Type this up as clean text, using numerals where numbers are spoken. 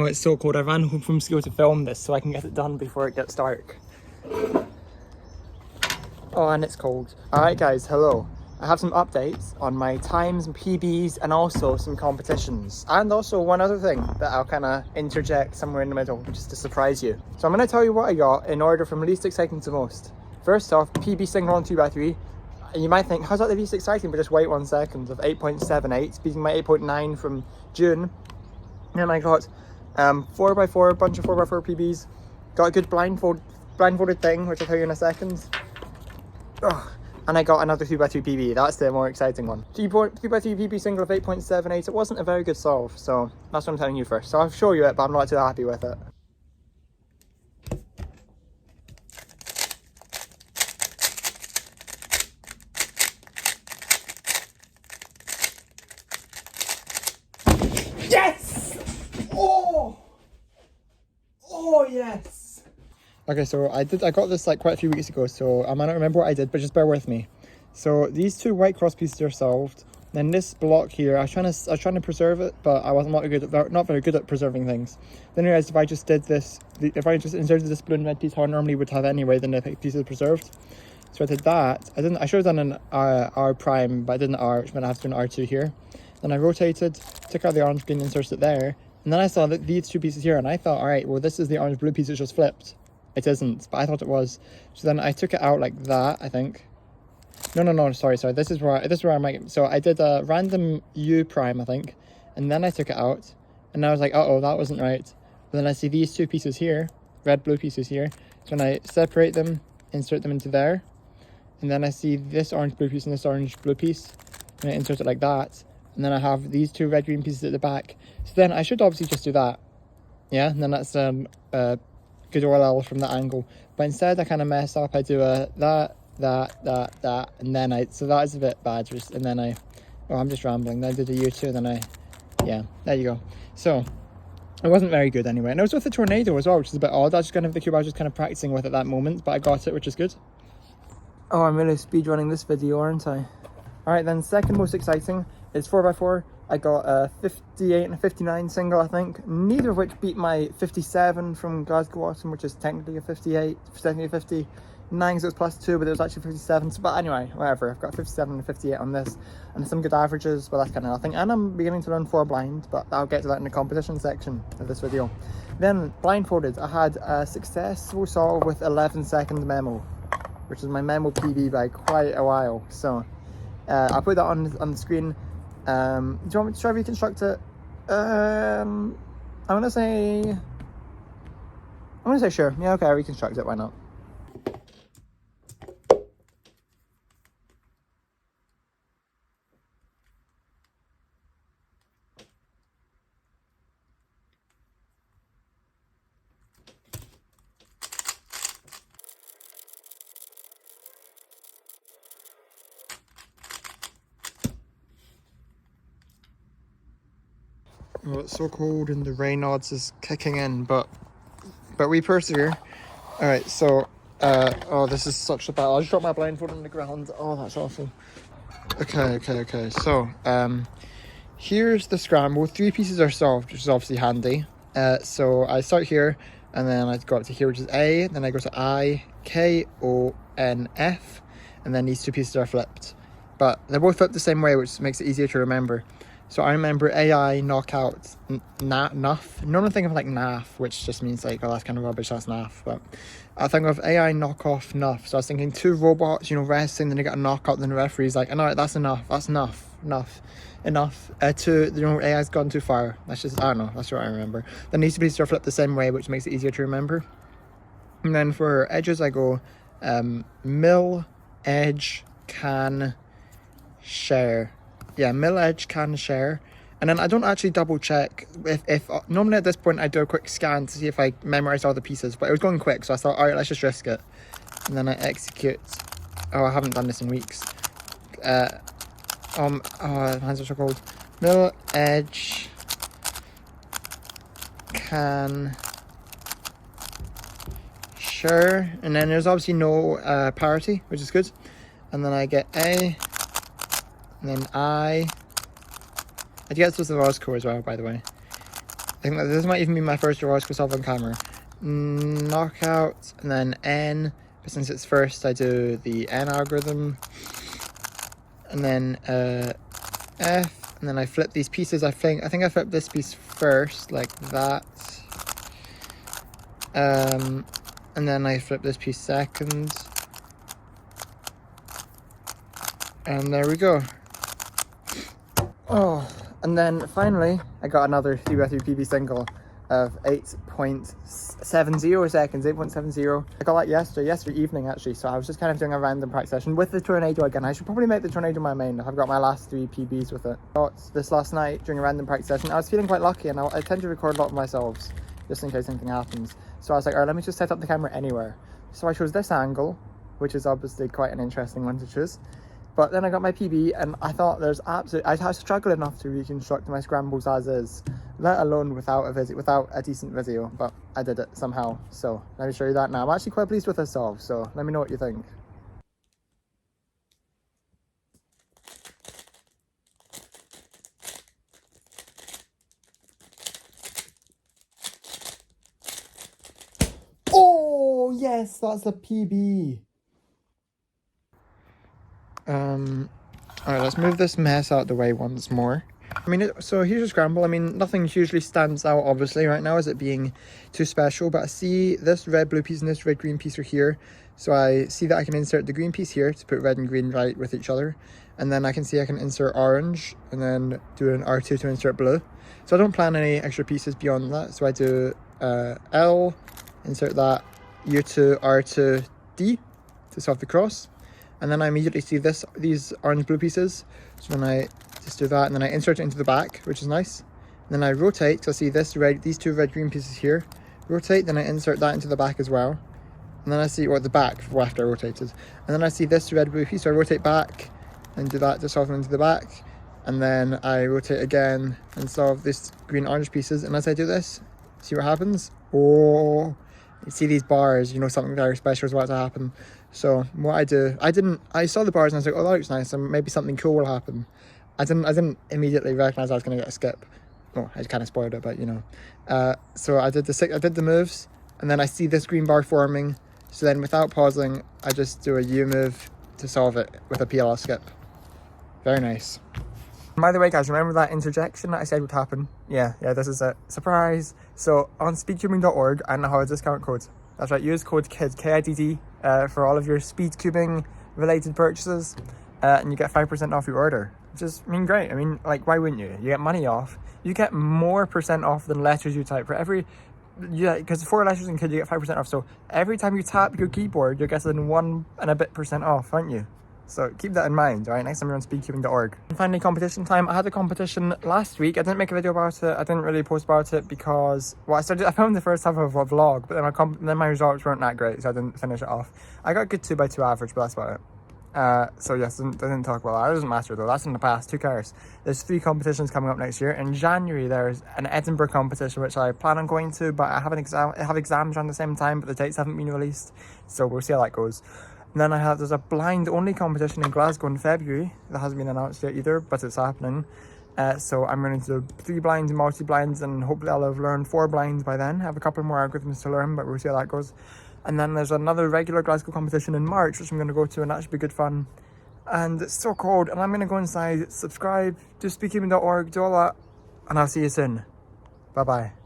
Oh, it's so cold. I ran home from school to film this so I can get it done before it gets dark. Oh, and it's cold. Alright guys, hello. I have some updates on my times and PBs and also some competitions. And also one other thing that I'll kind of interject somewhere in the middle just to surprise you. So I'm going to tell you what I got in order from least exciting to most. First off, PB single on 2x3. And you might think, how's that the least exciting? But just wait 1 second. Of 8.78, beating my 8.9 from June. And I got 4x4, bunch of 4x4 PBs. Got a good blindfolded thing, which I'll tell you in a second. Ugh. And I got another 2x2 PB. That's the more exciting one. 2x2 PB single of 8.78. It wasn't a very good solve, so that's what I'm telling you first. So I'll show you it, but I'm not too happy with it. Yes! Oh! Oh yes! Okay, so I got this like quite a few weeks ago, so I might not remember what I did, but just bear with me. So these two white cross pieces are solved. Then this block here, I was trying to preserve it, but I wasn't not very good at preserving things. Then I realized if I just did this, if I just inserted this blue and red piece how I normally would have anyway, then the piece is preserved. So I did that. I should have done an R prime, but I did an R, which meant I have to do an R2 here. Then I rotated, took out the orange green, inserted it there, and then I saw that these two pieces here, and I thought, all right, well this is the orange blue piece that's just flipped. It isn't, but I thought it was. So then I took it out like that, I think. No, sorry. This is where I might. So I did a random U prime, I think, and then I took it out, and I was like, uh-oh, that wasn't right. But then I see these two pieces here, red blue pieces here. So when I separate them, insert them into there, and then I see this orange blue piece and this orange blue piece, and I insert it like that, and then I have these two red green pieces at the back. So then I should obviously just do that, yeah. And then that's good OLL from that angle. But instead I kind of mess up. I do a that, and then so that is a bit bad. And then I'm just rambling. Then I did a U2, and then yeah, there you go. So it wasn't very good anyway. And it was with the tornado as well, which is a bit odd. I was just kind of the cube I was just kind of practicing with at that moment, but I got it, which is good. Oh, I'm really speedrunning this video, aren't I? Alright, then second most exciting is 4x4. I got a 58 and a 59 single, I think. Neither of which beat my 57 from Glasgow Autumn, which is technically a 58, technically a 59, so it was +2, but it was actually 57. So, but anyway, whatever. I've got 57 and 58 on this, and some good averages, but that's kind of nothing. And I'm beginning to run 4 blind, but I'll get to that in the competition section of this video. Then, blindfolded, I had a successful solve with 11-second memo, which is my memo PB by quite a while. So, I'll put that on the screen. Do you want me to try reconstruct it? I'm gonna say sure. Yeah, okay, I'll reconstruct it, why not? Oh, it's so cold and the rain odds is kicking in, but we persevere. Alright, so oh, this is such a bad. I'll just drop my blindfold on the ground. Oh, that's awful. Okay. So here's the scramble. 3 pieces are solved, which is obviously handy. So I start here, and then I go up to here, which is A, then I go to I, K, O, N, F, and then these 2 pieces are flipped. But they're both flipped the same way, which makes it easier to remember. So I remember AI, knockout, NAF. Normally think of like NAF, which just means like, oh, that's kind of rubbish, that's NAF. But I think of AI, knock off, NAF. So I was thinking 2 robots, wrestling, then they get a knockout, then the referee's like, no, that's enough, that's enough. 2, AI's gone too far. That's just, I don't know, that's what I remember. Then these 2 pieces are flipped the same way, which makes it easier to remember. And then for edges, I go mill, edge, can, share. Yeah, mill, edge, can, share. And then I don't actually double check if normally at this point I do a quick scan to see if I memorize all the pieces, but it was going quick, so I thought, all right, let's just risk it. And then I execute. Oh, I haven't done this in weeks. Oh, my hands are so cold. Mill, edge, can, share. And then there's obviously no parity, which is good. And then I get A, and then I get this with the ROS core as well, by the way. I think that this might even be my first Rubik solve on camera. Knockout, and then N, but since it's first, I do the N algorithm. And then F, and then I flip these pieces. I think I flipped this piece first, like that. And then I flip this piece second. And there we go. Oh, and then finally, I got another 3x3 PB single of 8.70 seconds, 8.70. I got that yesterday evening actually, so I was just kind of doing a random practice session with the tornado again. I should probably make the tornado my main. I've got my last 3 PBs with it. Got this last night during a random practice session. I was feeling quite lucky, and I tend to record a lot of myself, just in case anything happens. So I was like, alright, let me just set up the camera anywhere. So I chose this angle, which is obviously quite an interesting one to choose. But then I got my PB, and I thought I struggle enough to reconstruct my scrambles as is, let alone without a decent video, but I did it somehow. So let me show you that now. I'm actually quite pleased with this solve, so let me know what you think. Oh yes, that's a PB. Alright, let's move this mess out the way once more. I mean, so here's a scramble. I mean, nothing hugely stands out, obviously, right now as it being too special, but I see this red blue piece and this red green piece are here. So I see that I can insert the green piece here to put red and green right with each other. And then I can see I can insert orange and then do an R2 to insert blue. So I don't plan any extra pieces beyond that. So I do L, insert that, U2, R2, D to solve the cross. And then I immediately see these orange blue pieces. So then I just do that, and then I insert it into the back, which is nice. And then I rotate, so I see these two red green pieces here. Rotate, then I insert that into the back as well. And then I see, or the back after I rotated. And then I see this red blue piece, so I rotate back and do that to solve them into the back. And then I rotate again and solve this green orange pieces. And as I do this, see what happens? Oh, you see these bars, you know something very special is about to happen. So what I do, I saw the bars and I was like, oh, that looks nice, and maybe something cool will happen. I didn't immediately recognize I was going to get a skip. Oh, I kind of spoiled it, but you know. So I did the moves, and then I see this green bar forming. So then without pausing, I just do a U move to solve it with a PLL skip. Very nice. By the way, guys, remember that interjection that I said would happen? Yeah, this is a surprise. So on speedcubing.org, I now have a discount code. That's right, use code KIDD, K-I-D-D, for all of your speedcubing related purchases, and you get 5% off your order. Which is, great. I mean, like, why wouldn't you? You get money off. You get more % off than letters you type. For every, because 4 letters in KIDD, you get 5% off. So every time you tap your keyboard, you're getting 1 and a bit % off, aren't you? So keep that in mind, right? Next time you're on speedcubing.org. And finally, competition time. I had a competition last week. I didn't make a video about it. I didn't really post about it because, well, I filmed the first half of a vlog, but then my results weren't that great, so I didn't finish it off. I got good 2x2 average, but that's about it. So yes, I didn't talk about that. It doesn't matter though. That's in the past. Who cares? There's 3 competitions coming up next year. In January, there's an Edinburgh competition, which I plan on going to, but I have exams around the same time, but the dates haven't been released. So we'll see how that goes. And then there's a blind only competition in Glasgow in February that hasn't been announced yet either, but it's happening. So I'm going to do 3 blinds and multi-blinds, and hopefully I'll have learned 4 blinds by then. I have a couple more algorithms to learn, but we'll see how that goes. And then there's another regular Glasgow competition in March, which I'm going to go to, and that should be good fun. And it's so cold, and I'm going to go inside, subscribe, do speedcubing.org, do all that, and I'll see you soon. Bye-bye.